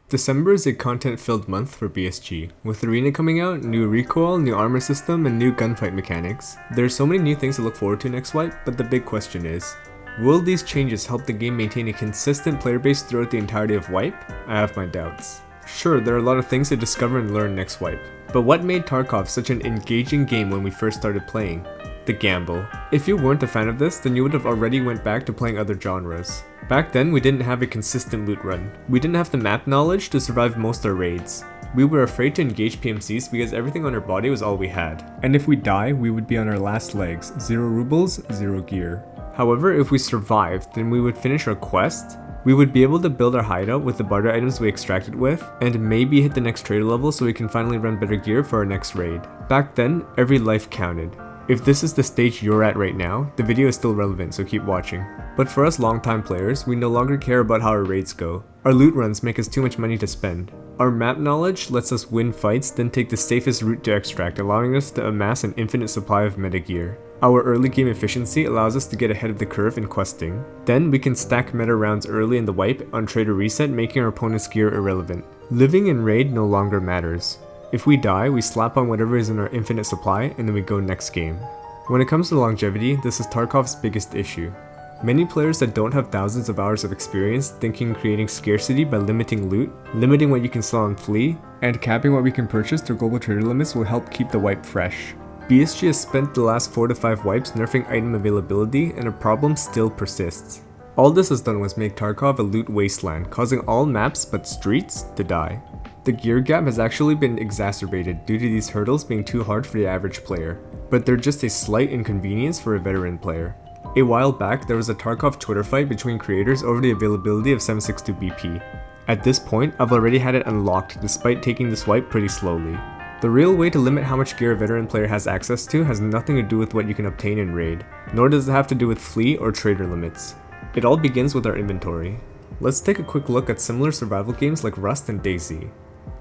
December is a content-filled month for BSG. With Arena coming out, new recoil, new armor system, and new gunfight mechanics. There are so many new things to look forward to next wipe, but the big question is, will these changes help the game maintain a consistent player base throughout the entirety of wipe? I have my doubts. Sure, there are a lot of things to discover and learn next wipe, but what made TARKOV such an engaging game when we first started playing? The gamble. If you weren't a fan of this, then you would have already went back to playing other genres. Back then, we didn't have a consistent loot run. We didn't have the map knowledge to survive most of our raids. We were afraid to engage PMCs because everything on our body was all we had. And if we die, we would be on our last legs, 0 rubles, 0 gear. However, if we survived, then we would finish our quest, we would be able to build our hideout with the barter items we extracted with, and maybe hit the next trader level so we can finally run better gear for our next raid. Back then, every life counted. If this is the stage you're at right now, the video is still relevant, so keep watching. But for us longtime players, we no longer care about how our raids go. Our loot runs make us too much money to spend. Our map knowledge lets us win fights, then take the safest route to extract, allowing us to amass an infinite supply of meta gear. Our early game efficiency allows us to get ahead of the curve in questing. Then we can stack meta rounds early in the wipe on trader reset, making our opponent's gear irrelevant. Living in raid no longer matters. If we die, we slap on whatever is in our infinite supply and then we go next game. When it comes to longevity, this is Tarkov's biggest issue. Many players that don't have thousands of hours of experience thinking creating scarcity by limiting loot, limiting what you can sell on Flea, and capping what we can purchase through global trader limits will help keep the wipe fresh. BSG has spent the last 4 to 5 wipes nerfing item availability and a problem still persists. All this has done was make Tarkov a loot wasteland, causing all maps but streets to die. The gear gap has actually been exacerbated due to these hurdles being too hard for the average player, but they're just a slight inconvenience for a veteran player. A while back, there was a Tarkov Twitter fight between creators over the availability of 762 BP. At this point, I've already had it unlocked despite taking this wipe pretty slowly. The real way to limit how much gear a veteran player has access to has nothing to do with what you can obtain in raid, nor does it have to do with fleet or trader limits. It all begins with our inventory. Let's take a quick look at similar survival games like Rust and DayZ.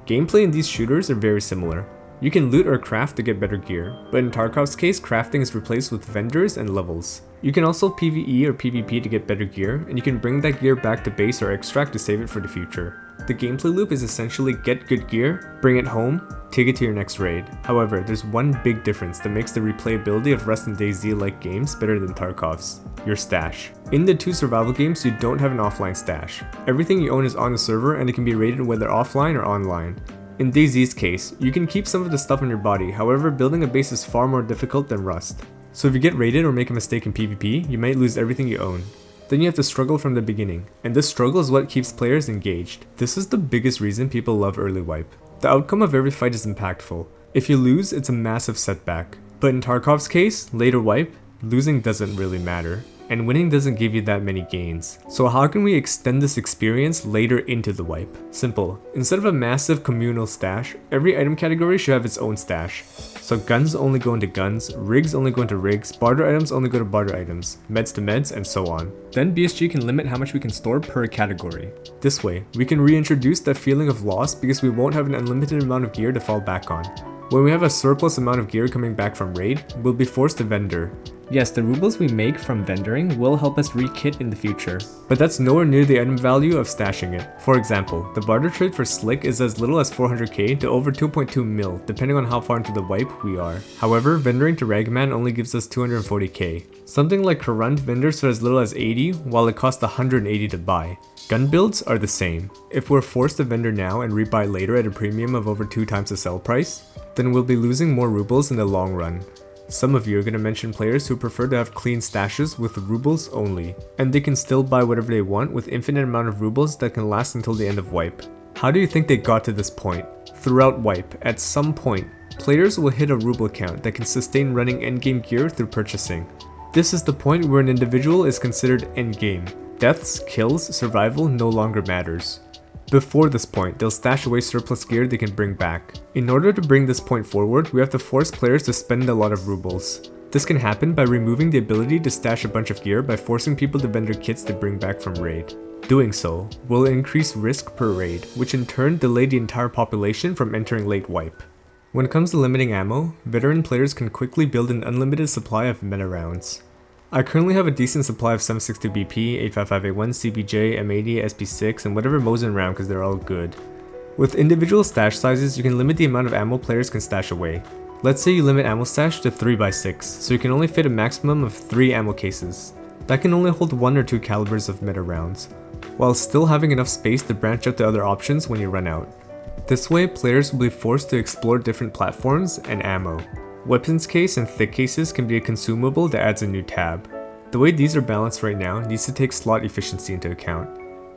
Gameplay in these shooters are very similar. You can loot or craft to get better gear, but in Tarkov's case, crafting is replaced with vendors and levels. You can also PvE or PvP to get better gear, and you can bring that gear back to base or extract to save it for the future. The gameplay loop is essentially get good gear, bring it home, take it to your next raid. However, there's one big difference that makes the replayability of Rust and DayZ-like games better than Tarkov's: your stash. In the two survival games, you don't have an offline stash. Everything you own is on the server and it can be raided whether offline or online. In DayZ's case, you can keep some of the stuff on your body, however building a base is far more difficult than Rust. So if you get raided or make a mistake in PvP, you might lose everything you own. Then you have to struggle from the beginning, and this struggle is what keeps players engaged. This is the biggest reason people love early wipe. The outcome of every fight is impactful. If you lose, it's a massive setback. But in Tarkov's case, later wipe, losing doesn't really matter, and winning doesn't give you that many gains. So how can we extend this experience later into the wipe? Simple. Instead of a massive communal stash, every item category should have its own stash. So guns only go into guns, rigs only go into rigs, barter items only go to barter items, meds to meds, and so on. Then BSG can limit how much we can store per category. This way, we can reintroduce that feeling of loss because we won't have an unlimited amount of gear to fall back on. When we have a surplus amount of gear coming back from raid, we'll be forced to vendor. Yes, the rubles we make from vendoring will help us re-kit in the future, but that's nowhere near the item value of stashing it. For example, the barter trade for Slick is as little as 400k to over 2.2 mil, depending on how far into the wipe we are. However, vendoring to Ragman only gives us 240k. Something like Current vendors for as little as 80, while it costs 180 to buy. Gun builds are the same. If we're forced to vendor now and rebuy later at a premium of over 2 times the sell price, then we'll be losing more rubles in the long run. Some of you are going to mention players who prefer to have clean stashes with rubles only, and they can still buy whatever they want with infinite amount of rubles that can last until the end of wipe. How do you think they got to this point? Throughout wipe, at some point, players will hit a ruble count that can sustain running endgame gear through purchasing. This is the point where an individual is considered endgame. Deaths, kills, survival no longer matters. Before this point, they'll stash away surplus gear they can bring back. In order to bring this point forward, we have to force players to spend a lot of rubles. This can happen by removing the ability to stash a bunch of gear by forcing people to vendor kits to bring back from raid. Doing so will increase risk per raid, which in turn delay the entire population from entering late wipe. When it comes to limiting ammo, veteran players can quickly build an unlimited supply of meta rounds. I currently have a decent supply of 762 BP, 855A1, CBJ, M80, SP6, and whatever Mosin round because they're all good. With individual stash sizes, you can limit the amount of ammo players can stash away. Let's say you limit ammo stash to 3x6, so you can only fit a maximum of 3 ammo cases. That can only hold 1 or 2 calibers of meta rounds, while still having enough space to branch out to other options when you run out. This way, players will be forced to explore different platforms and ammo. Weapons case and thick cases can be a consumable that adds a new tab. The way these are balanced right now needs to take slot efficiency into account.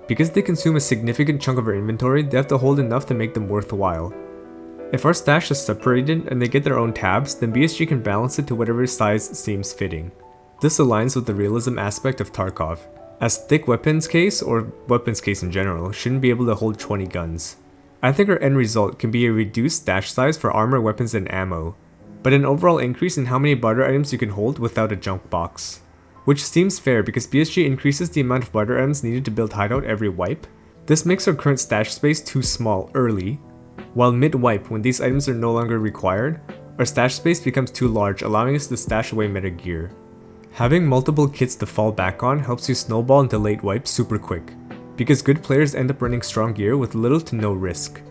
Because they consume a significant chunk of our inventory, they have to hold enough to make them worthwhile. If our stash is separated and they get their own tabs, then BSG can balance it to whatever size seems fitting. This aligns with the realism aspect of TARKOV, as thick weapons case, or weapons case in general, shouldn't be able to hold 20 guns. I think our end result can be a reduced stash size for armor, weapons, and ammo, but an overall increase in how many barter items you can hold without a junk box. Which seems fair because BSG increases the amount of barter items needed to build hideout every wipe. This makes our current stash space too small early, while mid-wipe, when these items are no longer required, our stash space becomes too large, allowing us to stash away meta gear. Having multiple kits to fall back on helps you snowball into late wipe super quick, because good players end up running strong gear with little to no risk.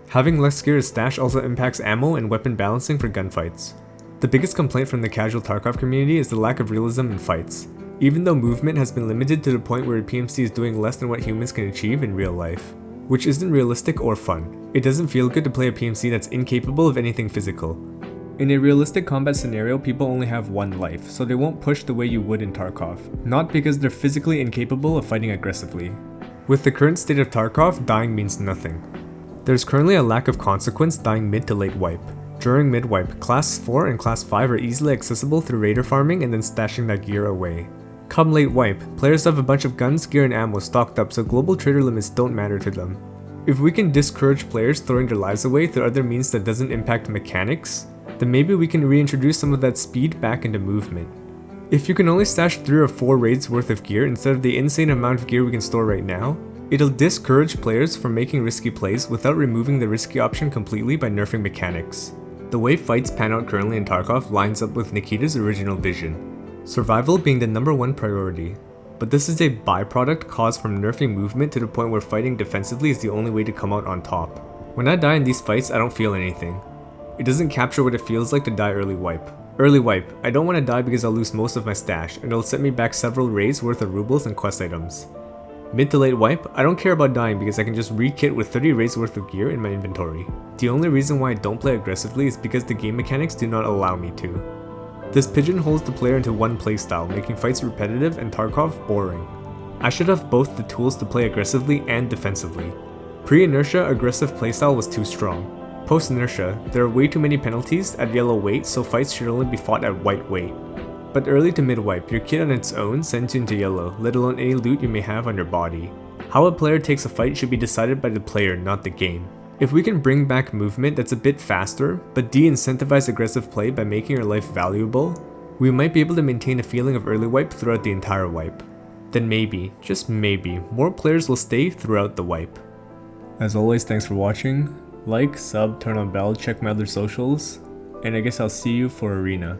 Having less gear to stash also impacts ammo and weapon balancing for gunfights. The biggest complaint from the casual TARKOV community is the lack of realism in fights, even though movement has been limited to the point where a PMC is doing less than what humans can achieve in real life, which isn't realistic or fun. It doesn't feel good to play a PMC that's incapable of anything physical. In a realistic combat scenario, people only have one life, so they won't push the way you would in TARKOV, not because they're physically incapable of fighting aggressively. With the current state of TARKOV, dying means nothing. There's currently a lack of consequence dying mid to late wipe. During mid wipe, Class 4 and Class 5 are easily accessible through raider farming and then stashing that gear away. Come late wipe, players have a bunch of guns, gear, and ammo stocked up so global trader limits don't matter to them. If we can discourage players throwing their lives away through other means that doesn't impact mechanics, then maybe we can reintroduce some of that speed back into movement. If you can only stash 3 or 4 raids worth of gear instead of the insane amount of gear we can store right now, it'll discourage players from making risky plays without removing the risky option completely by nerfing mechanics. The way fights pan out currently in TARKOV lines up with Nikita's original vision, survival being the #1 priority. But this is a byproduct caused from nerfing movement to the point where fighting defensively is the only way to come out on top. When I die in these fights, I don't feel anything. It doesn't capture what it feels like to die early wipe. Early wipe, I don't want to die because I'll lose most of my stash and it'll set me back several raids worth of rubles and quest items. Mid to late wipe, I don't care about dying because I can just re-kit with 30 raids worth of gear in my inventory. The only reason why I don't play aggressively is because the game mechanics do not allow me to. This pigeonholes the player into one playstyle, making fights repetitive and TARKOV boring. I should have both the tools to play aggressively and defensively. Pre-inertia, aggressive playstyle was too strong. Post-inertia, there are way too many penalties at yellow weight, so fights should only be fought at white weight. But early to mid-wipe, your kit on its own sends you into yellow, let alone any loot you may have on your body. How a player takes a fight should be decided by the player, not the game. If we can bring back movement that's a bit faster, but de-incentivize aggressive play by making your life valuable, we might be able to maintain a feeling of early wipe throughout the entire wipe. Then maybe, just maybe, more players will stay throughout the wipe. As always, thanks for watching. Like, sub, turn on bell, check my other socials, and I guess I'll see you for Arena.